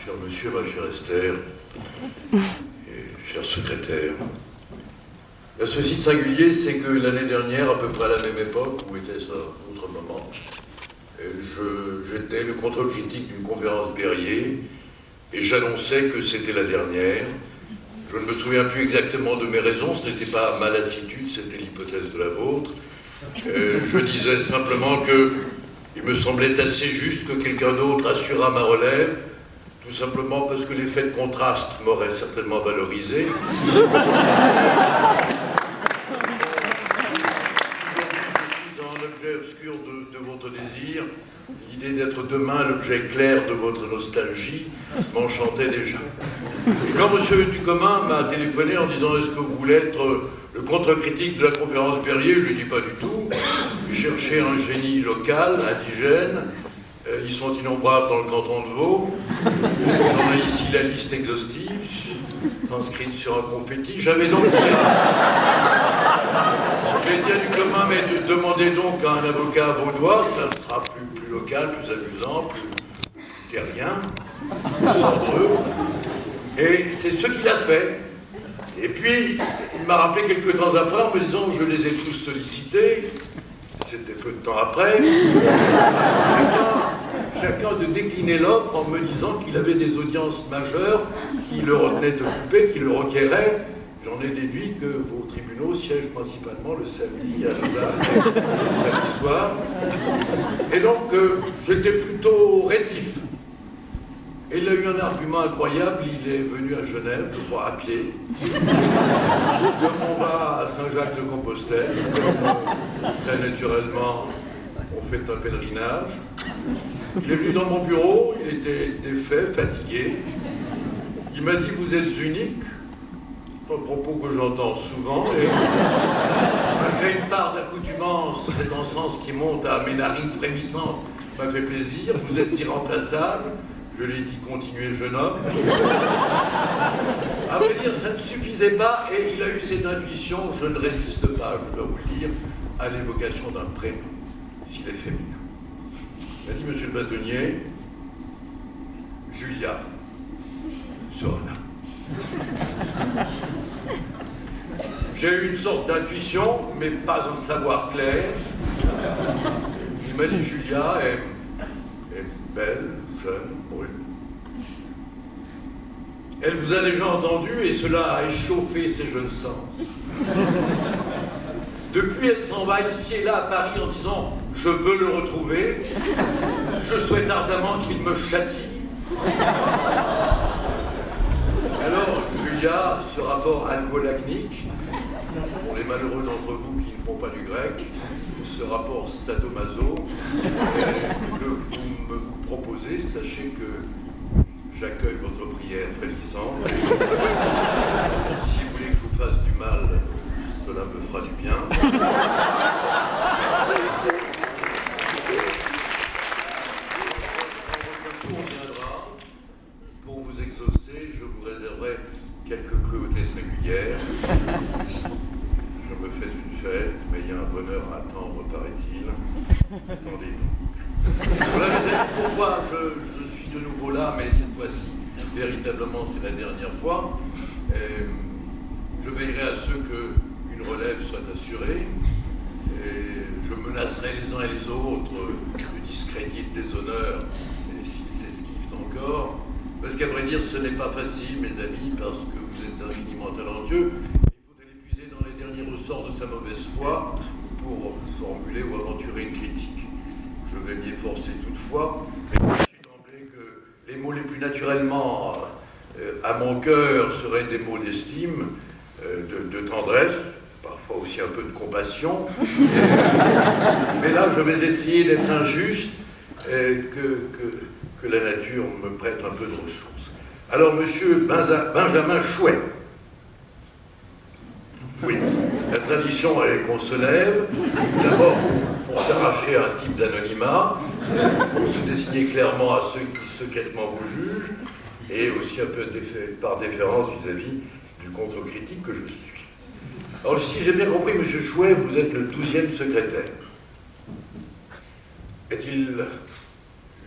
cher monsieur, ma chère Esther, et cher secrétaire. Ceci de singulier, c'est que l'année dernière, à peu près à la même époque, ou était-ce à un autre moment, j'étais le contre-critique d'une conférence Berryer, et j'annonçais que c'était la dernière. Je ne me souviens plus exactement de mes raisons, ce n'était pas ma lassitude, c'était l'hypothèse de la vôtre. Je disais simplement que il me semblait assez juste que quelqu'un d'autre assurât ma relève, tout simplement parce que l'effet de contraste m'aurait certainement valorisé. Je suis un objet obscur de votre désir. L'idée d'être demain l'objet clair de votre nostalgie m'enchantait déjà. Et quand M. Ducommun m'a téléphoné en disant « Est-ce que vous voulez être le contre-critique de la conférence Berryer ?» Je lui ai dit « Pas du tout. Cherchez un génie local, indigène. Ils sont innombrables dans le canton de Vaud. J'en ai ici la liste exhaustive, transcrite sur un confetti. J'avais donc dit à Ducommun, mais demandez donc à un avocat vaudois, ça sera plus local, plus amusant, plus terrien, plus cendreux. Et c'est ce qu'il a fait. Et puis, il m'a rappelé quelques temps après en me disant, je les ai tous sollicités. C'était peu de temps après. Chacun de décliner l'offre en me disant qu'il avait des audiences majeures qui le retenaient occupé, qui le requéraient. J'en ai déduit que vos tribunaux siègent principalement le samedi à Lausanne, le samedi soir. Et donc, j'étais plutôt rétif. Et il a eu un argument incroyable, il est venu à Genève, je crois, à pied. Comme on va à Saint-Jacques-de-Compostelle, comme très naturellement on fait un pèlerinage. Il est venu dans mon bureau, il était défait, fatigué. Il m'a dit « Vous êtes unique », un propos que j'entends souvent, et malgré une part d'accoutumance, cet encens qui monte à mes narines frémissantes m'a fait plaisir. « Vous êtes irremplaçable ». Je lui ai dit « Continuez, jeune homme ». À vrai dire, ça ne suffisait pas, et il a eu cette intuition, je ne résiste pas, je dois vous le dire, à l'évocation d'un prénom, s'il est féminin. Il m'a dit « Monsieur le bâtonnier, Julia sera là ». J'ai eu une sorte d'intuition, mais pas un savoir clair. Il m'a dit « Julia est belle, jeune, brune. Elle vous a déjà entendu et cela a échauffé ses jeunes sens. Depuis, elle s'en va ici et là à Paris en disant « Je veux le retrouver, je souhaite ardemment qu'il me châtie. » Alors, Julia, ce rapport alcoolagnique, pour les malheureux d'entre vous qui ne font pas du grec, ce rapport sadomaso que vous me proposez, sachez que j'accueille votre prière frémissante. Si vous voulez que je vous fasse du mal, cela me fera du bien. Quand votre tour viendra, pour vous exaucer, je vous réserverai quelques cruautés singulières. Je me fais une fête, mais il y a un bonheur à attendre, paraît-il. Attendez donc. Voilà, mes amis, pourquoi je suis de nouveau là, mais cette fois-ci, véritablement, c'est la dernière fois. Je veillerai à ce qu'une relève soit assurée. Et je menacerai les uns et les autres de discrédit et de déshonneur, et s'ils s'esquivent encore. Parce qu'à vrai dire, ce n'est pas facile, mes amis, parce que vous êtes infiniment talentueux. Ressort de sa mauvaise foi pour formuler ou aventurer une critique. Je vais m'y efforcer toutefois, mais sachez d'emblée que les mots les plus naturellement à mon cœur seraient des mots d'estime, de tendresse, parfois aussi un peu de compassion, mais là je vais essayer d'être injuste, que la nature me prête un peu de ressources. Alors monsieur Benjamin Chouet. Oui, la tradition est qu'on se lève, d'abord pour s'arracher à un type d'anonymat, pour se désigner clairement à ceux qui secrètement vous jugent, et aussi un peu par déférence vis-à-vis du contre-critique que je suis. Alors si j'ai bien compris, monsieur Chouet, vous êtes le 12e secrétaire. Est-il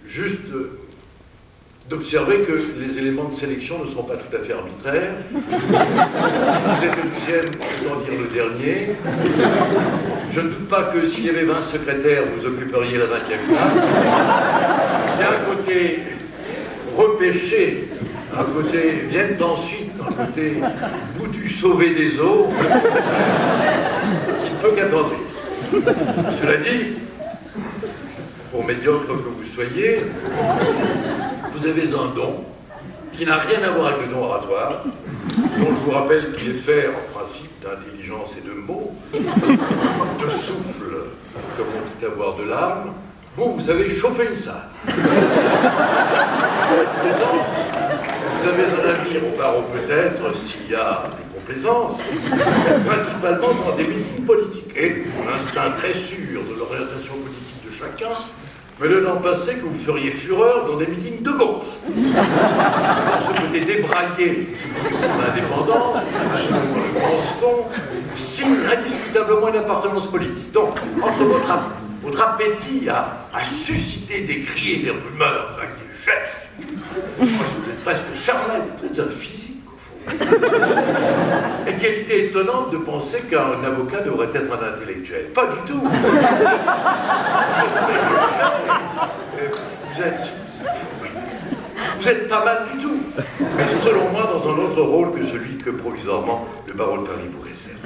juste d'observer que les éléments de sélection ne sont pas tout à fait arbitraires. Vous êtes le 12e, autant dire le dernier. Je ne doute pas que s'il y avait 20 secrétaires, vous occuperiez la 20e place. Il y a un côté repêché, un côté viennent ensuite, un côté boutu sauvé des eaux, qui ne peut qu'attendre. Cela dit, pour médiocre que vous soyez, vous avez un don qui n'a rien à voir avec le don oratoire, dont je vous rappelle qu'il est fait en principe d'intelligence et de mots, de souffle, comme on dit avoir de l'âme. Vous savez chauffer une salle. Plaisance. Vous avez un avenir au barreau peut-être, s'il y a des complaisances, principalement dans des meetings politiques. Et mon instinct très sûr de l'orientation politique de chacun me donne en penser que vous feriez fureur dans des meetings de gauche. Dans ce côté débraillé qui dit que l'indépendance, le pense-t-on, signe indiscutablement une appartenance politique. Donc, entre votre appétit à susciter des cris et des rumeurs avec des gestes, vous êtes presque charnel, vous êtes un physique au fond. Et quelle idée étonnante de penser qu'un avocat devrait être un intellectuel. Pas du tout. Vous êtes pas mal du tout. Mais selon moi, dans un autre rôle que celui que provisoirement le barreau de Paris vous réserve.